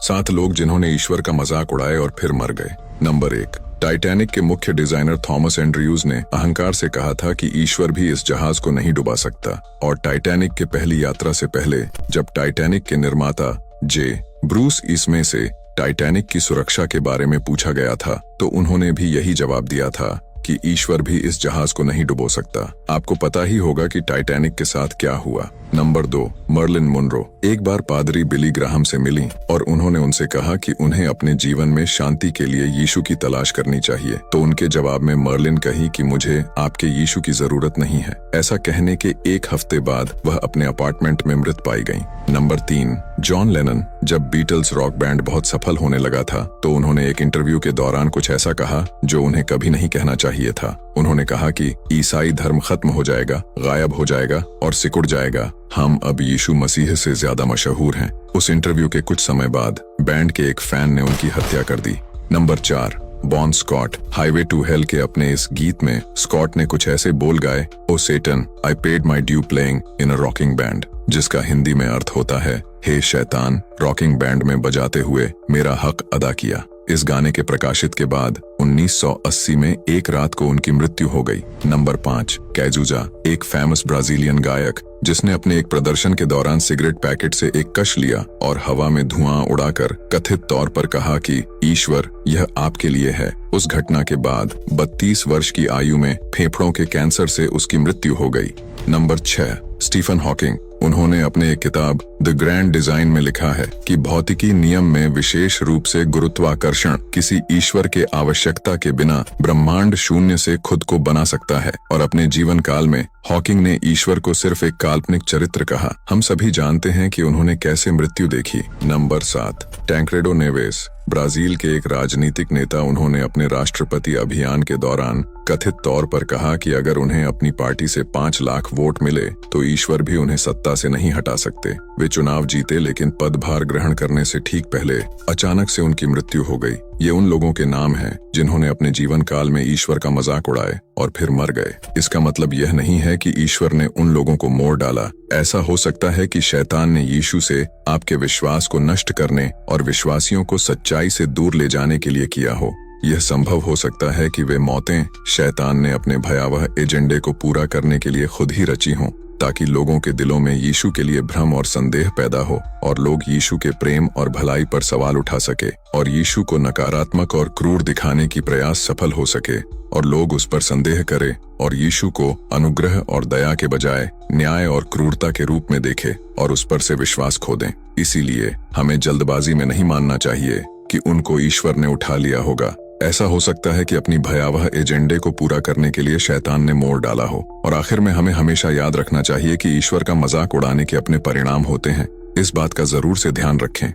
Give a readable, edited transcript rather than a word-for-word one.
7 लोग जिन्होंने ईश्वर का मजाक उड़ाए और फिर मर गए। नंबर 1, टाइटैनिक के मुख्य डिजाइनर थॉमस एंड्रयूज ने अहंकार से कहा था कि ईश्वर भी इस जहाज को नहीं डुबा सकता। और टाइटैनिक के पहली यात्रा से पहले जब टाइटैनिक के निर्माता जे ब्रूस इसमें से टाइटैनिक की सुरक्षा के बारे में पूछा गया था तो उन्होंने भी यही जवाब दिया था कि ईश्वर भी इस जहाज को नहीं डुबो सकता। आपको पता ही होगा कि टाइटैनिक के साथ क्या हुआ। नंबर 2, मर्लिन मुनरो एक बार पादरी बिली ग्राहम से मिली और उन्होंने उनसे कहा कि उन्हें अपने जीवन में शांति के लिए यीशु की तलाश करनी चाहिए। तो उनके जवाब में मर्लिन कही कि मुझे आपके यीशु की जरूरत नहीं है। ऐसा कहने के 1 हफ्ते बाद वह अपने अपार्टमेंट में मृत पाई गई। नंबर 3, जॉन लेनन जब बीटल्स रॉक बैंड बहुत सफल होने लगा था तो उन्होंने एक इंटरव्यू के दौरान कुछ ऐसा कहा जो उन्हें कभी नहीं कहना चाहिए था। उन्होंने कहा कि ईसाई धर्म खत्म हो जाएगा, गायब हो जाएगा और सिकुड़ जाएगा। हम अब यीशु मसीह से ज्यादा मशहूर हैं। उस इंटरव्यू के कुछ समय बाद बैंड के एक फैन ने उनकी हत्या कर दी। Number 4, Bon Scott highway to hell के अपने इस गीत में स्कॉट ने कुछ ऐसे बोल गाए, oh Satan I paid my dues playing in a rocking band, जिसका हिंदी में अर्थ होता है, हे शैतान, रॉकिंग बैंड में बजाते हुए मेरा हक अदा किया। इस गाने के प्रकाशित के बाद 1980 में एक रात को उनकी मृत्यु हो गई। नंबर 5, कैजुजा एक फेमस ब्राजीलियन गायक जिसने अपने एक प्रदर्शन के दौरान सिगरेट पैकेट से एक कश लिया और हवा में धुआं उड़ाकर कथित तौर पर कहा कि ईश्वर यह आपके लिए है। उस घटना के बाद 32 वर्ष की आयु में फेफड़ों के कैंसर से उसकी मृत्यु हो गई। नंबर 6, स्टीफन हॉकिंग उन्होंने अपने एक किताब द ग्रैंड डिजाइन में लिखा है कि भौतिकी नियम में विशेष रूप से गुरुत्वाकर्षण किसी ईश्वर के आवश्यकता के बिना ब्रह्मांड शून्य से खुद को बना सकता है। और अपने जीवन काल में हॉकिंग ने ईश्वर को सिर्फ एक काल्पनिक चरित्र कहा। हम सभी जानते हैं कि उन्होंने कैसे मृत्यु देखी। नंबर 7, टैंक्रेडो नेवेस ब्राजील के एक राजनीतिक नेता। उन्होंने अपने राष्ट्रपति अभियान के दौरान कथित तौर पर कहा कि अगर उन्हें अपनी पार्टी से 5 लाख वोट मिले तो ईश्वर भी उन्हें सत्ता से नहीं हटा सकते। वे चुनाव जीते लेकिन पदभार ग्रहण करने से ठीक पहले अचानक से उनकी मृत्यु हो गई। ये उन लोगों के नाम हैं जिन्होंने अपने जीवन काल में ईश्वर का मजाक उड़ाए और फिर मर गए। इसका मतलब यह नहीं है कि ईश्वर ने उन लोगों को मोड़ डाला। ऐसा हो सकता है कि शैतान ने यीशु से आपके विश्वास को नष्ट करने और विश्वासियों को सच्चाई से दूर ले जाने के लिए किया हो। यह संभव हो सकता है कि वे मौतें शैतान ने अपने भयावह एजेंडे को पूरा करने के लिए खुद ही रची हों, ताकि लोगों के दिलों में यीशु के लिए भ्रम और संदेह पैदा हो और लोग यीशु के प्रेम और भलाई पर सवाल उठा सके और यीशु को नकारात्मक और क्रूर दिखाने की प्रयास सफल हो सके और लोग उस पर संदेह करें और यीशु को अनुग्रह और दया के बजाय न्याय और क्रूरता के रूप में देखे और उस पर से विश्वास खो दें। इसीलिए हमें जल्दबाजी में नहीं मानना चाहिए कि उनको ईश्वर ने उठा लिया होगा। ऐसा हो सकता है कि अपनी भयावह एजेंडे को पूरा करने के लिए शैतान ने मोड़ डाला हो। और आखिर में हमें हमेशा याद रखना चाहिए कि ईश्वर का मजाक उड़ाने के अपने परिणाम होते हैं। इस बात का जरूर से ध्यान रखें।